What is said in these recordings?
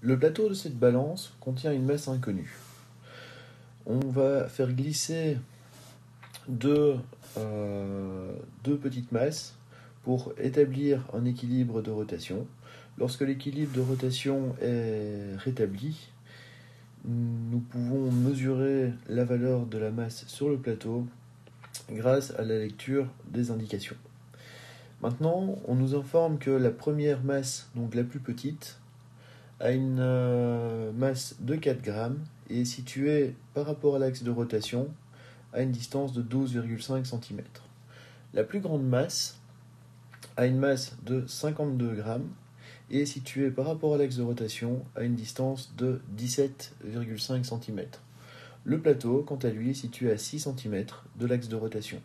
Le plateau de cette balance contient une masse inconnue. On va faire glisser deux petites masses pour établir un équilibre de rotation. Lorsque l'équilibre de rotation est rétabli, nous pouvons mesurer la valeur de la masse sur le plateau grâce à la lecture des indications. Maintenant, on nous informe que la première masse, donc la plus petite, a une masse de 4 grammes et est située par rapport à l'axe de rotation à une distance de 12,5 cm. La plus grande masse a une masse de 52 grammes et est située par rapport à l'axe de rotation à une distance de 17,5 cm. Le plateau, quant à lui, est situé à 6 cm de l'axe de rotation.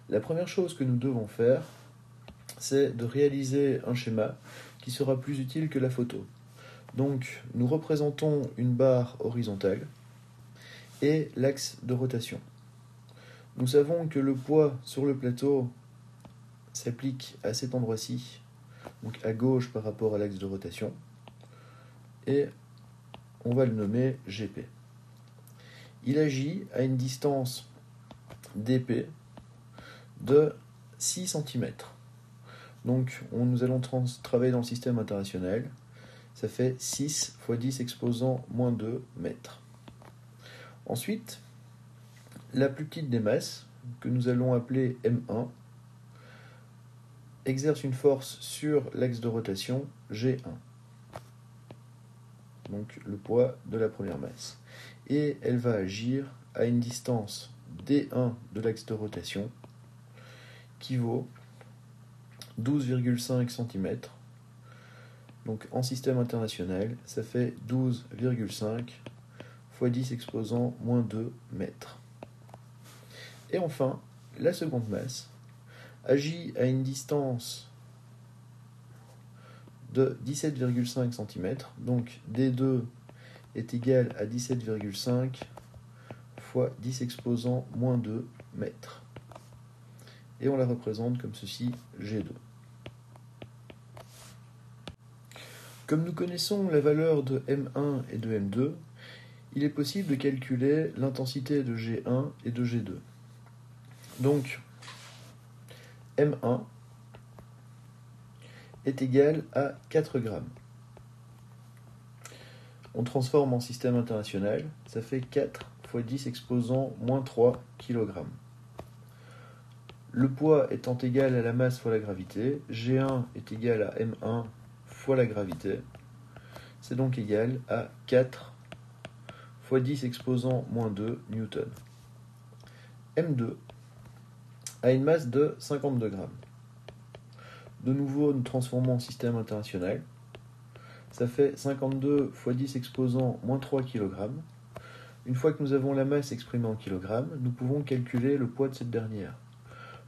La première chose que nous devons faire, c'est de réaliser un schéma qui sera plus utile que la photo. Donc, nous représentons une barre horizontale et l'axe de rotation. Nous savons que le poids sur le plateau s'applique à cet endroit-ci, donc à gauche par rapport à l'axe de rotation, et on va le nommer GP. Il agit à une distance dP de 6 cm. Donc, nous allons travailler dans le système international. Ça fait 6 fois 10 exposant moins 2 mètres. Ensuite, la plus petite des masses, que nous allons appeler M1, exerce une force sur l'axe de rotation G1. Donc le poids de la première masse. Et elle va agir à une distance D1 de l'axe de rotation qui vaut 12,5 cm. Donc en système international, ça fait 12,5 fois 10 exposant moins 2 mètres. Et enfin, la seconde masse agit à une distance de 17,5 cm. Donc D2 est égal à 17,5 fois 10 exposant moins 2 mètres. Et on la représente comme ceci, G2. Comme nous connaissons la valeur de M1 et de M2, il est possible de calculer l'intensité de G1 et de G2. Donc, M1 est égal à 4 grammes. On transforme en système international, ça fait 4 fois 10 exposant moins 3 kg. Le poids étant égal à la masse fois la gravité, G1 est égal à M1 fois la gravité. C'est donc égal à 4 fois 10 exposant moins 2 newtons. M2 a une masse de 52 grammes. De nouveau, nous transformons en système international. Ça fait 52 fois 10 exposant moins 3 kg. Une fois que nous avons la masse exprimée en kg, nous pouvons calculer le poids de cette dernière.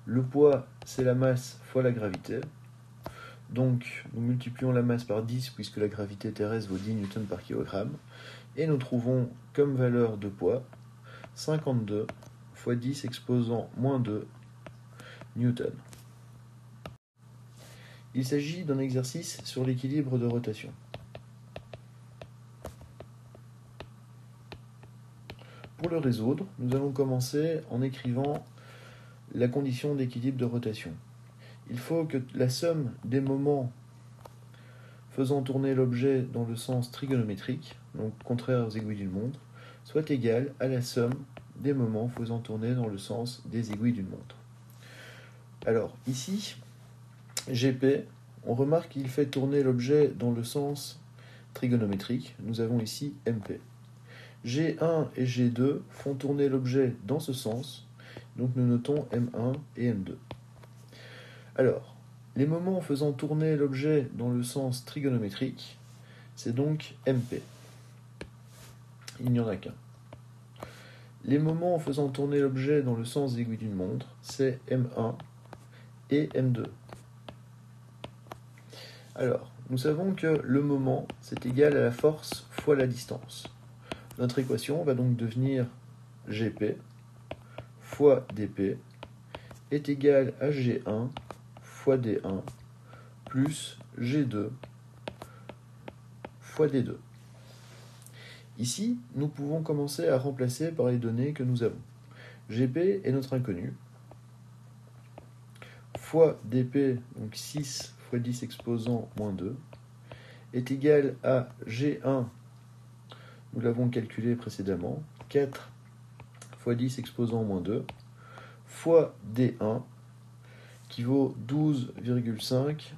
Le poids, c'est la masse fois la gravité. Donc, nous multiplions la masse par 10 puisque la gravité terrestre vaut 10 newtons par kilogramme. Et nous trouvons comme valeur de poids 52 fois 10 exposant moins 2 newtons. Il s'agit d'un exercice sur l'équilibre de rotation. Pour le résoudre, nous allons commencer en écrivant la condition d'équilibre de rotation. Il faut que la somme des moments faisant tourner l'objet dans le sens trigonométrique, donc contraire aux aiguilles d'une montre, soit égale à la somme des moments faisant tourner dans le sens des aiguilles d'une montre. Alors ici, GP, on remarque qu'il fait tourner l'objet dans le sens trigonométrique. Nous avons ici MP. G1 et G2 font tourner l'objet dans ce sens, donc nous notons M1 et M2. Alors, les moments faisant tourner l'objet dans le sens trigonométrique, c'est donc MP. Il n'y en a qu'un. Les moments faisant tourner l'objet dans le sens des aiguilles d'une montre, c'est M1 et M2. Alors, nous savons que le moment, c'est égal à la force fois la distance. Notre équation va donc devenir GP fois DP est égal à G1 fois D1 plus G2 fois D2. Ici, nous pouvons commencer à remplacer par les données que nous avons. GP est notre inconnu, fois DP, donc 6 fois 10 exposant moins 2, est égal à G1, nous l'avons calculé précédemment, 4 fois 10 exposant moins 2, fois D1, qui vaut 12,5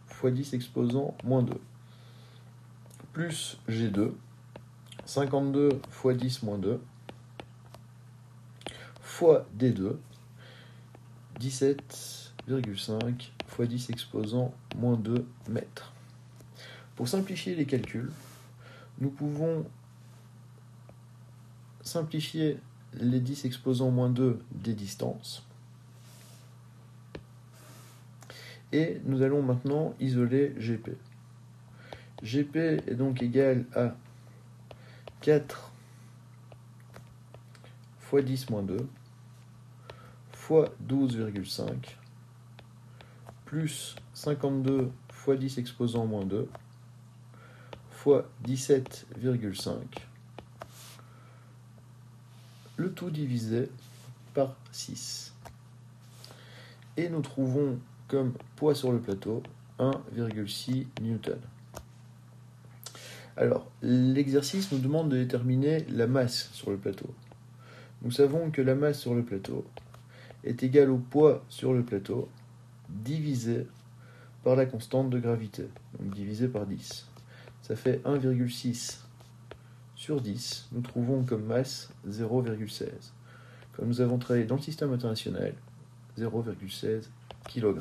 fois 10 exposant moins 2, plus G2, 52 fois 10 moins 2, fois D2, 17,5 fois 10 exposant moins 2 mètres. Pour simplifier les calculs, nous pouvons simplifier les 10 exposant moins 2 des distances. Et nous allons maintenant isoler GP. GP est donc égal à 4 fois 10 moins 2 fois 12,5 plus 52 fois 10 exposant moins 2 fois 17,5, le tout divisé par 6. Et nous trouvons comme poids sur le plateau 1,6 Newton. Alors, l'exercice nous demande de déterminer la masse sur le plateau. Nous savons que la masse sur le plateau est égale au poids sur le plateau divisé par la constante de gravité, donc divisé par 10. Ça fait 1,6 sur 10. Nous trouvons comme masse 0,16. Comme nous avons travaillé dans le système international, 0,16 kg.